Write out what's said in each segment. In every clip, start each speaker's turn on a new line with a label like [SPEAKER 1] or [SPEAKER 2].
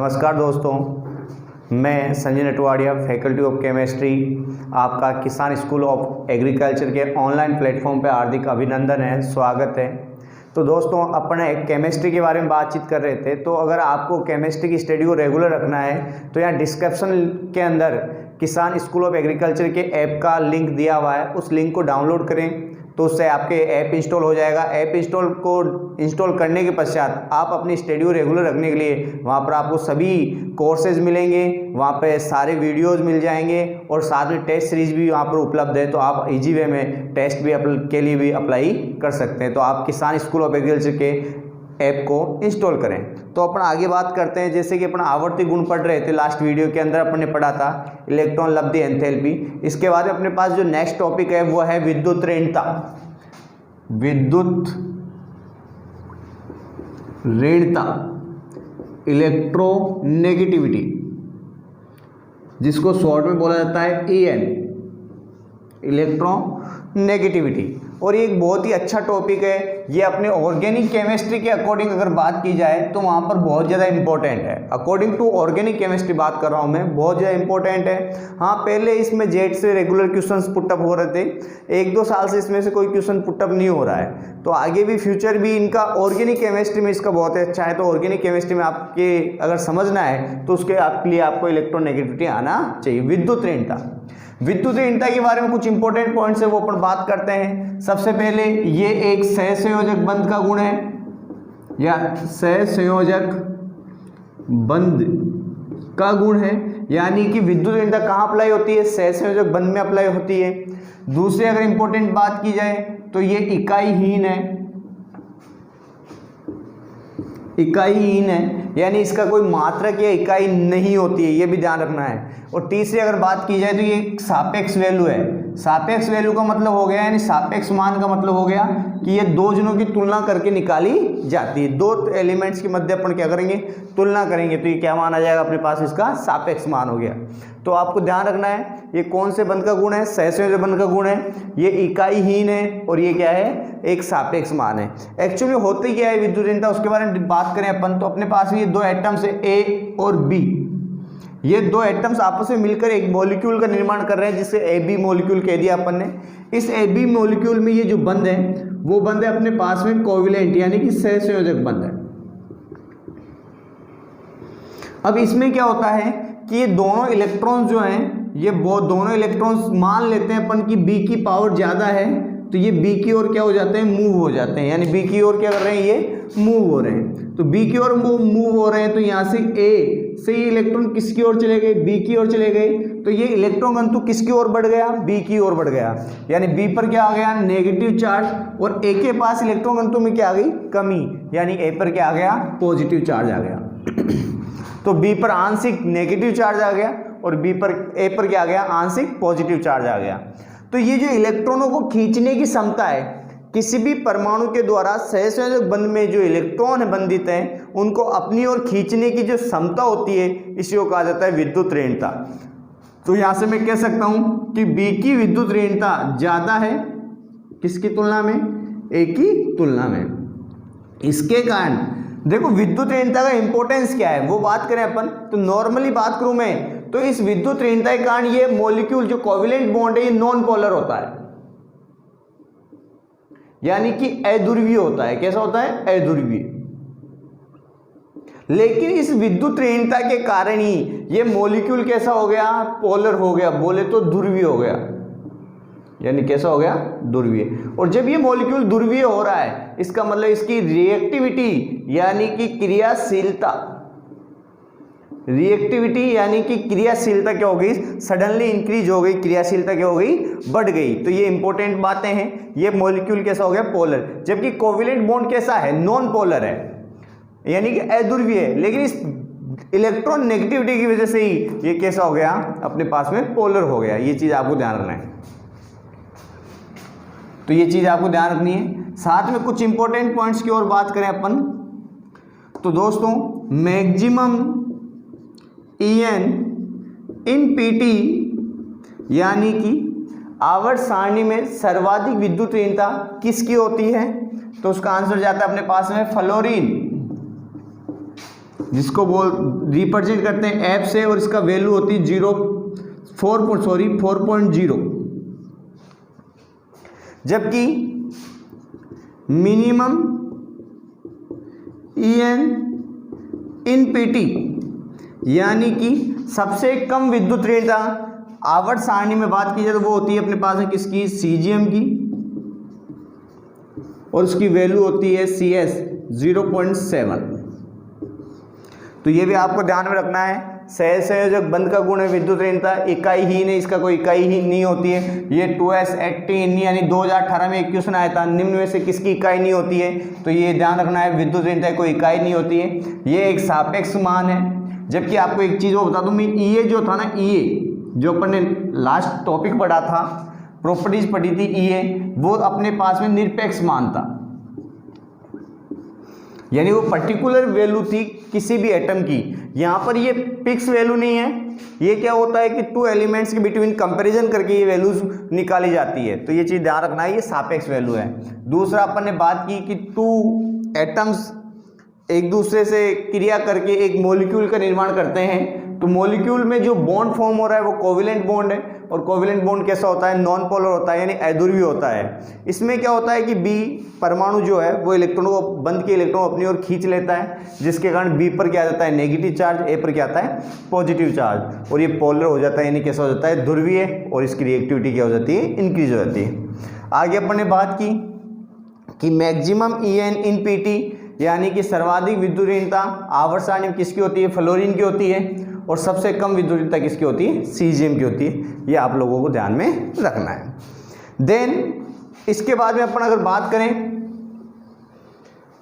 [SPEAKER 1] नमस्कार दोस्तों, मैं Sanjay Natwadia, faculty of chemistry, आपका किसान स्कूल ऑफ एग्रीकल्चर के ऑनलाइन प्लेटफॉर्म पे हार्दिक अभिनंदन है, स्वागत है। तो दोस्तों, अपने केमिस्ट्री के बारे में बातचीत कर रहे थे। तो अगर आपको केमिस्ट्री की स्टडी को रेगुलर रखना है तो यहाँ डिस्क्रिप्शन के अंदर किसान स्कूल ऑफ एग्रीकल्चर के ऐप का लिंक दिया हुआ है, उस लिंक को डाउनलोड करें तो उससे आपके ऐप इंस्टॉल हो जाएगा। ऐप इंस्टॉल करने के पश्चात आप अपनी स्टडी को रेगुलर रखने के लिए वहाँ पर आपको सभी कोर्सेज मिलेंगे, वहाँ पे सारे वीडियोस मिल जाएंगे और साथ में टेस्ट सीरीज भी वहाँ पर उपलब्ध है। तो आप इजी वे में टेस्ट भी के लिए भी अप्लाई कर सकते हैं। तो आप किसान स्कूल ऑफ एग्रीकल्चर के ऐप को इंस्टॉल करें। तो अपन आगे बात करते हैं। जैसे कि अपन आवर्ती गुण पढ़ रहे थे, लास्ट वीडियो के अंदर अपन ने पढ़ा था इलेक्ट्रॉन लब्धि एंथैल्पी। इसके बाद अपने पास जो नेक्स्ट टॉपिक है वो है विद्युत ऋणता। विद्युत ऋणता, इलेक्ट्रोनेगेटिविटी, जिसको शॉर्ट में बोला जाता है EN, इलेक्ट्रोनेगेटिविटी। और ये एक बहुत ही अच्छा टॉपिक है। ये अपने ऑर्गेनिक केमिस्ट्री के अकॉर्डिंग अगर बात की जाए तो वहाँ पर बहुत ज़्यादा इंपॉर्टेंट है। अकॉर्डिंग टू ऑर्गेनिक केमिस्ट्री बात कर रहा हूँ मैं, बहुत ज़्यादा इंपॉर्टेंट है। हाँ, पहले इसमें जेट से रेगुलर क्वेश्चंस पुटअप हो रहे थे, 1-2 साल से इसमें से कोई क्वेश्चन पुटअप नहीं हो रहा है। तो आगे भी फ्यूचर भी इनका ऑर्गेनिक केमिस्ट्री में इसका बहुत अच्छा है। तो ऑर्गेनिक केमिस्ट्री में आपके अगर समझना है तो उसके लिए आपको इलेक्ट्रोनेगेटिविटी आना चाहिए। विद्युत ऋणता, विद्युत ऋणता के बारे में कुछ इंपॉर्टेंट पॉइंट्स है वो अपन बात करते हैं। सबसे पहले ये एक सहसंयोजक बंध का गुण है या सहसंयोजक बंध का गुण है, यानी कि विद्युत ऋणता कहाँ अप्लाई होती है? सहसंयोजक बंध में अप्लाई होती है। दूसरी अगर इंपॉर्टेंट बात की जाए तो ये इकाईहीन है, इकाईहीन है, यानी इसका कोई मात्रक या इकाई नहीं होती है, ये भी ध्यान रखना है। और तीसरी अगर बात की जाए तो ये सापेक्ष वैल्यू है। सापेक्ष वैल्यू का मतलब हो गया, यानी सापेक्ष मान का मतलब हो गया कि ये दो जनों की तुलना करके निकाली जाती है। दो एलिमेंट्स के मध्य अपन क्या करेंगे? तुलना करेंगे। तो ये क्या मान आ जाएगा अपने पास? इसका सापेक्ष मान हो गया। तो आपको ध्यान रखना है ये कौन से बंध का गुण है? सहसंयोजक बंध का गुण है। ये इकाईहीन है और ये क्या है? एक सापेक्ष मान है। एक्चुअली होती क्या है विद्युत ऋणता, उसके बारे में बात करें अपन तो अपने पास ये दो एटम्स है A और B। ये दो एटम्स आपस में मिलकर एक मॉलिक्यूल का निर्माण कर रहे हैं, जिसे AB मॉलिक्यूल कह दिया अपन ने। इस AB मॉलिक्यूल में ये जो बंध है वो बंध है अपने पास में कोवैलेंट, यानी कि सहसंयोजक बंध है। अब इसमें क्या होता है कि ये दोनों इलेक्ट्रॉन्स जो हैं, ये दोनों इलेक्ट्रॉन्स मान लेते हैं अपन की B की पावर ज़्यादा है, तो ये B की ओर क्या हो जाते हैं? मूव हो जाते हैं। यानी B की ओर क्या कर रहे हैं? ये मूव हो रहे हैं। तो B की ओर मूव हो रहे हैं, तो यहाँ से A से ये इलेक्ट्रॉन किसकी ओर चले गए? B की ओर चले गए। तो ये इलेक्ट्रॉन घनत्व किसकी ओर बढ़ गया? B की ओर बढ़ गया। यानी B पर क्या आ गया? Negative charge. और A के पास इलेक्ट्रॉन घनत्व में क्या आ गई? कमी। यानी A पर क्या आ गया? पॉजिटिव चार्ज आ गया। तो B पर आंशिक नेगेटिव चार्ज आ गया और A पर क्या आ गया? आंशिक पॉजिटिव चार्ज आ गया। तो ये जो इलेक्ट्रॉनों को खींचने की क्षमता है किसी भी परमाणु के द्वारा सहसंयोजक बंध में जो इलेक्ट्रॉन बंधित हैं उनको अपनी ओर खींचने की जो क्षमता होती है, इसी को कहा जाता है विद्युत ऋणता। तो यहाँ से मैं कह सकता हूँ कि B की विद्युत ऋणता ज़्यादा है किसकी तुलना में? A की तुलना में। इसके कारण देखो विद्युत ऋणता का इंपॉर्टेंस क्या है वो बात करें अपन तो नॉर्मली बात करूं मैं तो इस विद्युत ऋणता के कारण ये मॉलिक्यूल जो कोवैलेंट बॉन्ड है ये नॉन पोलर होता है, यानी कि अध्रुवीय होता है। कैसा होता है? अध्रुवीय। लेकिन इस विद्युत ऋणता के कारण ही ये मॉलिक्यूल कैसा हो गया? पोलर हो गया, बोले तो ध्रुवीय हो गया। यानी कैसा हो गया? ध्रुवीय। और जब ये मॉलिक्यूल ध्रुवीय हो रहा है इसका मतलब इसकी रिएक्टिविटी यानी कि क्रियाशीलता, रिएक्टिविटी यानी कि क्रियाशीलता क्या हो गई? सडनली इंक्रीज हो गई, क्रियाशीलता क्या हो गई? बढ़ गई। तो ये इंपॉर्टेंट बातें हैं। ये मॉलिक्यूल कैसा हो गया? पोलर। जबकि कोवैलेंट बॉन्ड कैसा है? नॉन पोलर है, यानी कि अध्रुवीय है। लेकिन इस इलेक्ट्रॉन नेगेटिविटी की वजह से ही ये कैसा हो गया? अपने पास में पोलर हो गया। ये चीज आपको ध्यान रखना है। तो ये चीज आपको ध्यान रखनी है। साथ में कुछ इंपॉर्टेंट पॉइंट्स की ओर बात करें अपन तो दोस्तों, मैक्सिमम EN इन PT, यानी कि आवर्त सारणी में सर्वाधिक विद्युत ऋणता किसकी होती है? तो उसका आंसर जाता है अपने पास में फ्लोरीन। जिसको रिप्रेजेंट करते हैं एफ से, और इसका वैल्यू होती है 4.0, जबकि मिनिमम EN इन PT यानी कि सबसे कम विद्युत ऋणता आवर्त सारणी में बात की जाए तो वो होती है अपने पास है किसकी, CGM की, और उसकी वैल्यू होती है CS 0.7। तो ये भी आपको ध्यान में रखना है। सहज संयोजक बंध का गुण है विद्युत ऋणता, इकाई ही नहीं, इसका कोई इकाई ही नहीं होती है। ये 2S18 यानी 2018 में एक क्वेश्चन आया था, निम्न में से किसकी इकाई नहीं होती है, तो ये ध्यान रखना है विद्युत ऋणता कोई इकाई नहीं होती है, ये एक सापेक्ष मान है। जबकि आपको एक चीज़ वो बता दूं मैं, EA जो था ना, EA जो अपन ने लास्ट टॉपिक पढ़ा था, प्रॉपर्टीज पढ़ी थी, EA वो अपने पास में निरपेक्ष मान था, यानी वो पर्टिकुलर वैल्यू थी किसी भी एटम की। यहाँ पर ये फिक्स वैल्यू नहीं है, ये क्या होता है कि टू एलिमेंट्स के बिटवीन कंपैरिजन करके ये वैल्यूज निकाली जाती है, तो ये चीज़ ध्यान रखना है, ये सापेक्ष वैल्यू है। दूसरा अपन ने बात की कि टू एटम्स एक दूसरे से क्रिया करके एक मॉलिक्यूल का निर्माण करते हैं, तो मॉलिक्यूल में जो बॉन्ड फॉर्म हो रहा है वो कोवेलेंट बॉन्ड है, और कोवेलेंट बॉन्ड कैसा होता है, नॉन पोलर होता है, यानी अध्रुवीय होता है। इसमें क्या होता है कि B परमाणु जो है वो इलेक्ट्रॉनों को, बंद के इलेक्ट्रॉन अपनी ओर खींच लेता है, जिसके कारण B पर क्या आ जाता है, नेगेटिव चार्ज, A पर क्या आता है, पॉजिटिव चार्ज, और ये पोलर हो जाता है, यानी कैसा हो जाता है, ध्रुवीय, और इसकी रिएक्टिविटी क्या हो जाती है, इंक्रीज हो जाती है। आगे अपन ने बात की कि मैक्सिमम EN इन PT यानी कि सर्वाधिक विद्युत ऋणता आवर्त सारणी में किसकी होती है, फ्लोरीन की होती है, और सबसे कम विद्युत ऋणता किसकी होती है, CGM की होती है। ये आप लोगों को ध्यान में रखना है। देन इसके बाद में अपन अगर बात करें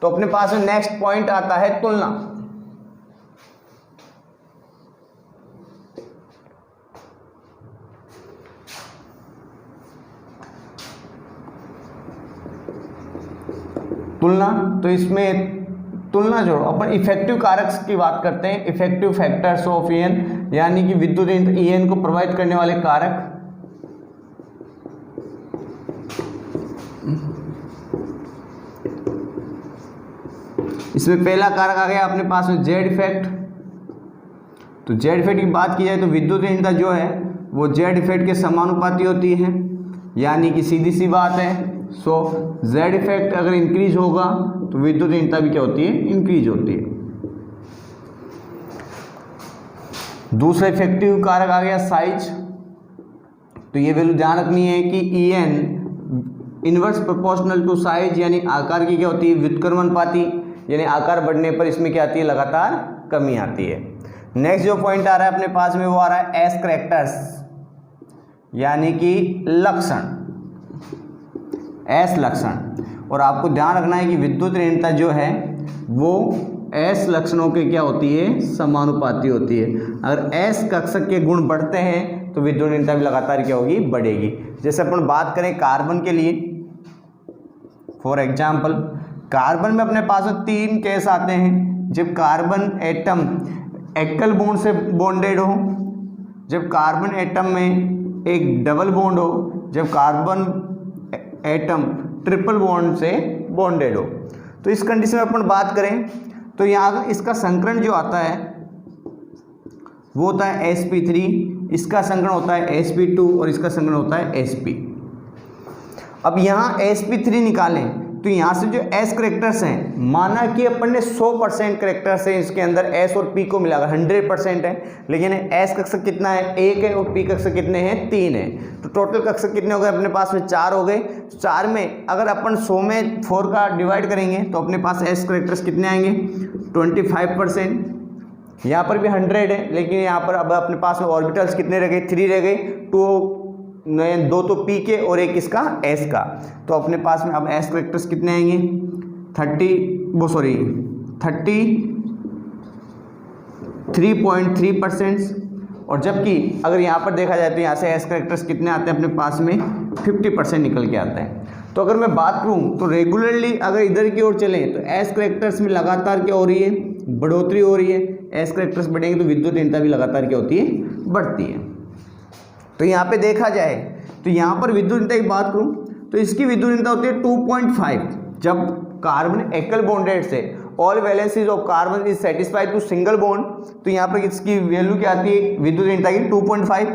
[SPEAKER 1] तो अपने पास में नेक्स्ट पॉइंट आता है तुलना। तुलना, तो इसमें तुलना जोड़ो, अपन इफेक्टिव कारक की बात करते हैं, इफेक्टिव फैक्टर्स ऑफ EN यानी कि विद्युत EN को प्रभावित करने वाले कारक। इसमें पहला कारक आ गया अपने पास में Z इफेक्ट। तो Z इफेक्ट की बात की जाए तो विद्युत ऋणता जो है वो Z इफेक्ट के समानुपाती होती है, यानी कि सीधी सी बात है। सो Z इफेक्ट अगर इंक्रीज होगा तो विद्युत ऋणता भी क्या होती है, इंक्रीज होती है। दूसरा इफेक्टिव कारक आ गया साइज। तो ये वैल्यू ध्यान रखनी है कि EN inverse proportional to size, यानी आकार की क्या होती है, व्युत्क्रमणपाती, यानी आकार बढ़ने पर इसमें क्या आती है, लगातार कमी आती है। नेक्स्ट जो पॉइंट आ रहा है अपने पास में वो आ रहा है S कैरेक्टर्स, यानी कि लक्षण, S लक्षण। और आपको ध्यान रखना है कि विद्युत ऋणता जो है वो S लक्षणों के क्या होती है, समानुपाती होती है। अगर S कक्षक के गुण बढ़ते हैं तो विद्युत ऋणता भी लगातार क्या होगी, बढ़ेगी। जैसे अपन बात करें कार्बन के लिए, फॉर एग्जाम्पल कार्बन में अपने पास 3 केस आते हैं। जब कार्बन एटम एकल बॉन्ड से बॉन्डेड हो, जब कार्बन एटम में एक डबल बॉन्ड हो, जब कार्बन एटम ट्रिपल बॉन्ड से बॉन्डेड हो। तो इस कंडीशन में अपन बात करें तो यहाँ इसका संकरण जो आता है वो होता है sp3, इसका संकरण होता है sp2 और इसका संकरण होता है sp। अब यहाँ sp3 निकालें तो यहाँ से जो S करेक्टर्स हैं, माना कि अपन ने 100% करेक्टर्स हैं इसके अंदर, S और P को मिलाकर 100% है, लेकिन S कक्षक कितना है, 1 है, और P कक्षक कितने हैं, 3 है। तो टोटल कक्षक कितने हो गए अपने पास में, 4 हो गए। 4 में अगर अपन 100 में 4 का डिवाइड करेंगे तो अपने पास S करेक्टर्स कितने आएंगे, 25%। यहाँ पर भी 100 है, लेकिन यहाँ पर अब अपने पास में ऑर्बिटल्स कितने रह गए, 3 रह गए, 2 तो P के और 1 इसका S का। तो अपने पास में अब S करेक्टर्स कितने आएंगे, 33.3%। और जबकि अगर यहाँ पर देखा जाए तो यहाँ से S करेक्टर्स कितने आते हैं अपने पास में, 50% निकल के आते हैं। तो अगर मैं बात करूँ तो रेगुलरली अगर इधर की ओर चलें तो S करेक्टर्स में लगातार क्या हो रही है, बढ़ोतरी हो रही है। S करेक्टर्स बढ़ेंगे तो विद्युत ऋणता भी लगातार क्या होती है, बढ़ती है। तो यहाँ पे देखा जाए तो यहाँ पर विद्युत ऋणता की बात करूँ तो इसकी विद्युत ऋणता होती है 2.5 जब कार्बन एकल बॉन्डेड से, all valencies of carbon is satisfied to single bond, तो यहाँ पर इसकी वैल्यू क्या आती है विद्युत ऋणता की 2.5,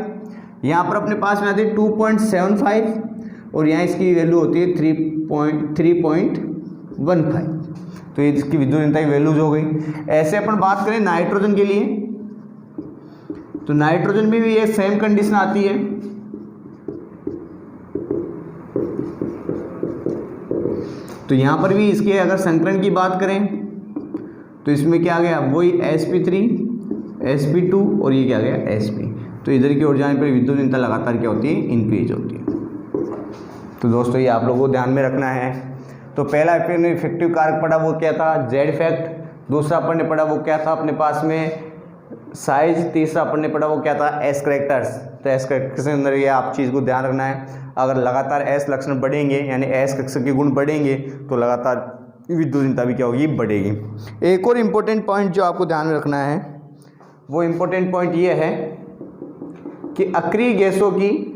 [SPEAKER 1] यहाँ पर अपने पास में आती है 2.75 और यहाँ इसकी वैल्यू होती है 3.15। तो ये इसकी विद्युत ऋणता की वैल्यूज हो गई। ऐसे अपन बात करें नाइट्रोजन के लिए, तो नाइट्रोजन में भी ये सेम कंडीशन आती है। तो यहाँ पर भी इसके अगर संकरण की बात करें तो इसमें क्या आ गया वही sp3 sp2 और ये क्या गया sp। तो इधर की ओर जाने पर विद्युत ऋणता लगातार क्या होती है इंक्रीज होती है। तो दोस्तों ये आप लोगों को ध्यान में रखना है। तो पहला अपन ने इफेक्टिव कारक पढ़ा वो क्या था जेड इफेक्ट, दूसरा अपन ने पढ़ा वो क्या था अपने पास में साइज, तीसरा अपन ने पढ़ा वो क्या था एस करेक्टर्स। तो एस करेक्टर्स के अंदर ये आप चीज़ को ध्यान रखना है, अगर लगातार एस लक्षण बढ़ेंगे यानी एस कक्षक के गुण बढ़ेंगे तो लगातार विद्युत ऋणता भी क्या होगी बढ़ेगी। एक और इम्पोर्टेंट पॉइंट जो आपको ध्यान में रखना है वो इम्पोर्टेंट पॉइंट ये है कि अक्रिय गैसों की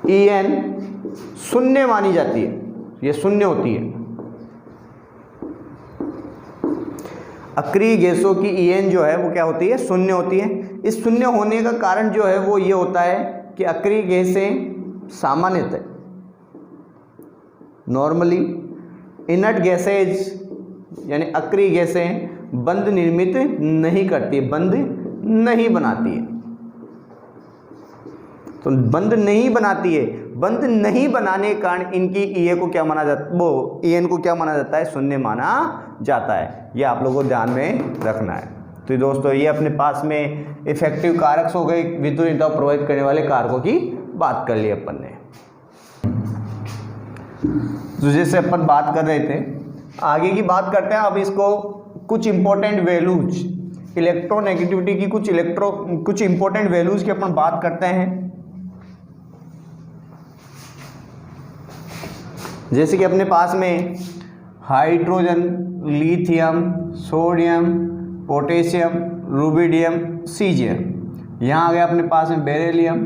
[SPEAKER 1] EN शून्य मानी जाती है, ये शून्य होती है। अक्रिय गैसों की EN जो है वो क्या होती है शून्य होती है। इस शून्य होने का कारण जो है वो ये होता है कि अक्रिय गैसें सामान्यतः नॉर्मली इनर्ट गैसेज यानी अक्रिय गैसें बंध निर्मित नहीं करती है, बंध नहीं बनाती है। तो बंध नहीं बनाती है, बंध नहीं बनाने के कारण इनकी EN को क्या माना जाता है शून्य माना जाता है। ये आप लोगों को ध्यान में रखना है। तो दोस्तों ये अपने पास में इफेक्टिव कारक हो गए, विद्युत ऋणता को प्रभावित करने वाले कारकों की बात कर ली अपन ने। तो जैसे अपन बात कर रहे थे आगे की बात करते हैं। अब इसको कुछ इंपॉर्टेंट वैल्यूज इलेक्ट्रोनेगेटिविटी की कुछ इंपॉर्टेंट वैल्यूज की अपन बात करते हैं। जैसे कि अपने पास में hydrogen, lithium, sodium, potassium, rubidium, caesium. यहाँ आ गया अपने पास में beryllium,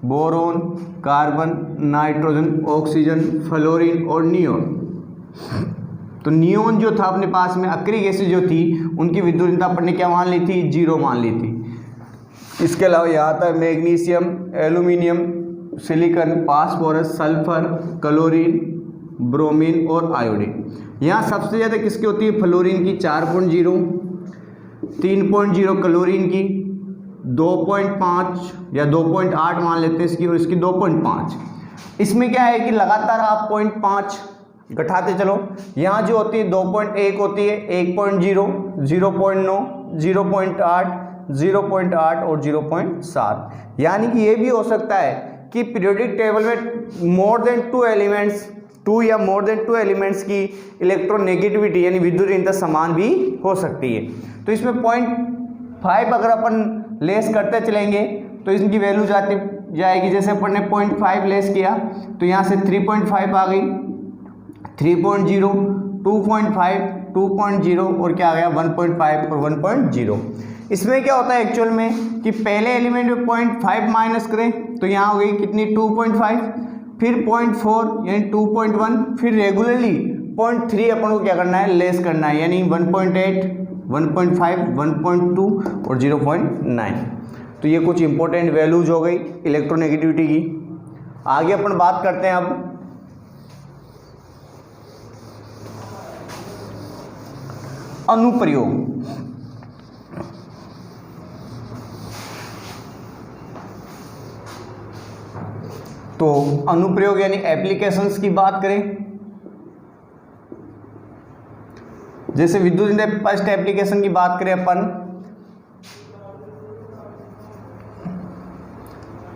[SPEAKER 1] boron, carbon, nitrogen, oxygen, fluorine और नियोन। तो नियोन जो था अपने पास में अक्रिय गैसें जो थी उनकी विद्युत ऋणता अपन ने क्या मान ली थी 0 मान ली थी। इसके अलावा यहाँ आता है magnesium, aluminium, silicon, phosphorus, sulphur, chlorine, bromine और आयोडीन। यहाँ सबसे ज़्यादा किसकी होती है फ्लोरीन की 4.0, 3.0 क्लोरीन की, 2.5 या 2.8 मान लेते हैं इसकी, और इसकी 2.5। इसमें क्या है कि लगातार आप 0.5 घटाते चलो। यहाँ जो होती है 2.1 होती है, 1.0, 0.9, 0.8, 0.8 और 0.7। यानी कि ये भी हो सकता है कि पीरियोडिक टेबल में मोर देन 2 एलिमेंट्स 2 या मोर देन 2 एलिमेंट्स की इलेक्ट्रोनेगेटिविटी यानी विद्युत ऋणता समान भी हो सकती है। तो इसमें 0.5 अगर अपन लेस करते चलेंगे तो इनकी वैल्यू जाएगी। जैसे अपन ने 0.5 लेस किया तो यहाँ से 3.5 आ गई, 3.0, 2.5, 2.0 और क्या आ गया 1.5 और 1.0। इसमें क्या होता है एक्चुअल में कि पहले एलिमेंट में 0.5 माइनस करें तो यहाँ हो गई कितनी 2.5, फिर 0.4 यानी 2.1, फिर रेगुलरली 0.3 अपन को क्या करना है लेस करना है, यानी 1.8, 1.5, 1.2 और 0.9। तो ये कुछ इंपॉर्टेंट वैल्यूज हो गई इलेक्ट्रोनेगेटिविटी की। आगे अपन बात करते हैं अब अनुप्रयोग। तो अनुप्रयोग यानी एप्लीकेशंस की बात करें, जैसे विद्युत ऋणता फर्स्ट एप्लीकेशन की बात करें अपन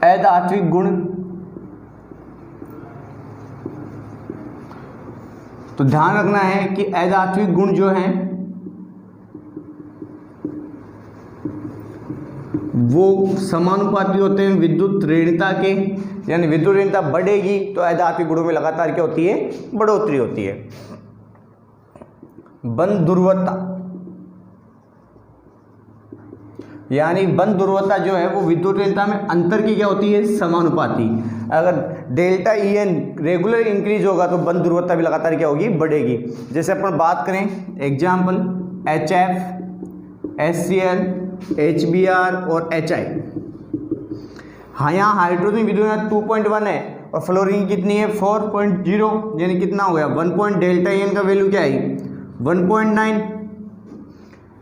[SPEAKER 1] अधात्विक गुण। तो ध्यान रखना है कि अधात्विक गुण जो हैं वो समानुपाती होते हैं विद्युत ऋणता के, यानी विद्युत ऋणता बढ़ेगी तो अधात्विक गुणों में लगातार क्या होती है बढ़ोतरी होती है। बंध ध्रुवता, यानी बंद ध्रुवता जो है वो विद्युत ऋणता में अंतर की क्या होती है, समानुपाती। अगर delta E N regular increase होगा तो बंद ध्रुवता भी लगातार क्या होगी, बढ़ेगी। जैसे अपन बात करें एग्जाम्पल HF, HCl, HBr और HI। हाँ, यहाँ हाइड्रोजन विद्युत ऋणता 2.1 है और फ्लोरीन कितनी है 4.0, यानी कितना हो गया 1 पॉइंट डेल्टा एन का वैल्यू क्या है 1.9,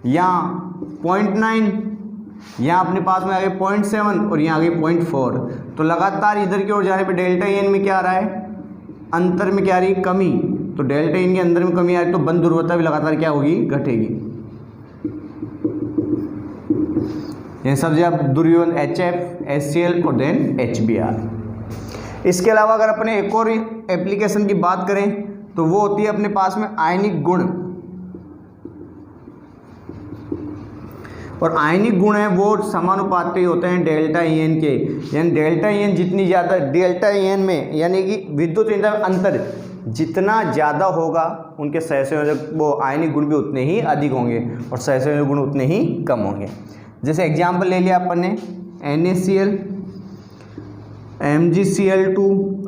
[SPEAKER 1] यहाँ 0.9, यहाँ अपने पास में आ गए 0.7 और यहाँ आ गए 0.4। तो लगातार इधर की ओर जाने पे डेल्टा एन में क्या आ रहा है, अंतर में क्या आ रही है, कमी। तो डेल्टा एन के अंदर में कमी आ रही है तो बंद ध्रुवता भी लगातार क्या होगी, घटेगी। ये सब जब ध्रुवीय HF, HCl और देन HBr। इसके अलावा अगर अपने एक और एप्लीकेशन की बात करें तो वो होती है अपने पास में आयनिक गुण। और आयनिक गुण है वो समानुपाती होते हैं डेल्टा ई एन के, यानी डेल्टा ई एन जितनी ज़्यादा डेल्टा ई एन में यानी कि विद्युत ऋणता में अंतर जितना ज़्यादा होगा उनके सहसंयोजक वो आयनिक गुण भी उतने ही अधिक होंगे और सहसंयोजक गुण उतने ही कम होंगे। जैसे एग्जाम्पल ले लिया अपन ने NaCl, MgCl2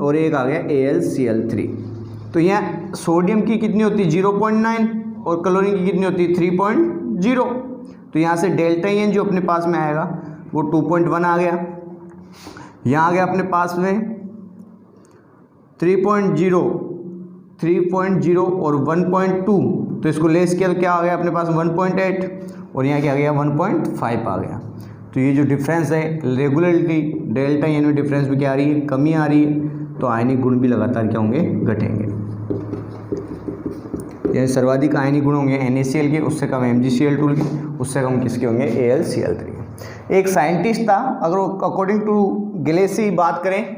[SPEAKER 1] और एक आ गया AlCl3। तो यहाँ सोडियम की कितनी होती है 0.9 और क्लोरीन की कितनी होती है 3.0। तो यहाँ से डेल्टा ई एन जो अपने पास में आएगा वो 2.1 आ गया। यहाँ आ गया अपने पास में 3.0 और 1.2, तो इसको लेस किया तो क्या आ गया अपने पास 1.8 और यहाँ क्या आ गया 1.5 आ गया। तो ये जो डिफरेंस है रेगुलरिटी डेल्टा ई एन में डिफरेंस भी क्या आ रही है, कमी आ रही है। तो आयनिक गुण भी लगातार क्या होंगे, घटेंगे। यानी सर्वाधिक आयनिक गुण होंगे NaCl के, उससे कम MgCl2 के, उससे कम किसके होंगे AlCl3। एक साइंटिस्ट था, अगर अकॉर्डिंग टू गैलेसी बात करें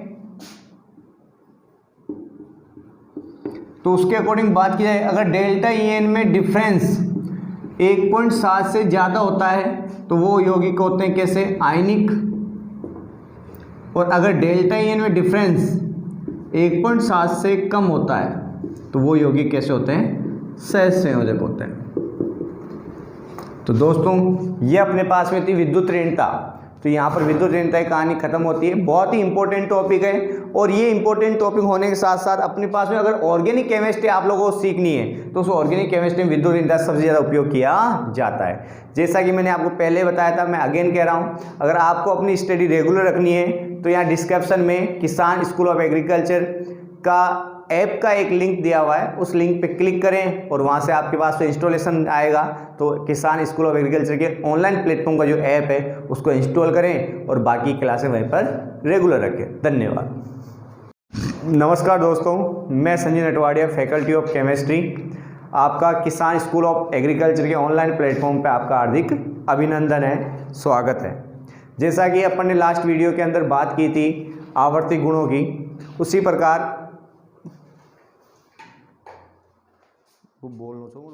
[SPEAKER 1] तो उसके अकॉर्डिंग बात की जाए अगर डेल्टा ई एन में डिफरेंस 1.7 से ज़्यादा होता है तो वो यौगिक होते हैं कैसे, आयनिक। और अगर डेल्टा ई एन में डिफरेंस 1.7 से कम होता है तो वो यौगिक कैसे होते हैं, सहसंयोजक होते हैं। तो दोस्तों ये अपने पास में थी विद्युत ऋणता। तो यहाँ पर विद्युत ऋणता की कहानी खत्म होती है। बहुत ही इंपॉर्टेंट टॉपिक है और ये इंपॉर्टेंट टॉपिक होने के साथ साथ अपने पास में अगर ऑर्गेनिक केमिस्ट्री आप लोगों को सीखनी है तो उस ऑर्गेनिक केमिस्ट्री में विद्युत ऋणता सबसे ज़्यादा उपयोग किया जाता है। जैसा कि मैंने आपको पहले बताया था, मैं अगेन कह रहा हूँ, अगर आपको अपनी स्टडी रेगुलर रखनी है तो यहाँ डिस्क्रिप्शन में किसान स्कूल ऑफ एग्रीकल्चर का ऐप का एक लिंक दिया हुआ है, उस लिंक पे क्लिक करें और वहाँ से आपके पास तो इंस्टॉलेशन आएगा। तो किसान स्कूल ऑफ एग्रीकल्चर के ऑनलाइन प्लेटफॉर्म का जो ऐप है उसको इंस्टॉल करें और बाकी क्लासें वहीं पर रेगुलर रखें। धन्यवाद। नमस्कार दोस्तों, मैं Sanjay Natwadia, faculty of chemistry, आपका किसान स्कूल ऑफ एग्रीकल्चर के ऑनलाइन प्लेटफॉर्म पे आपका हार्दिक अभिनंदन है, स्वागत है। जैसा कि अपन ने लास्ट वीडियो के अंदर बात की थी आवर्ती गुणों की, उसी प्रकार वो बोलना चाहूँ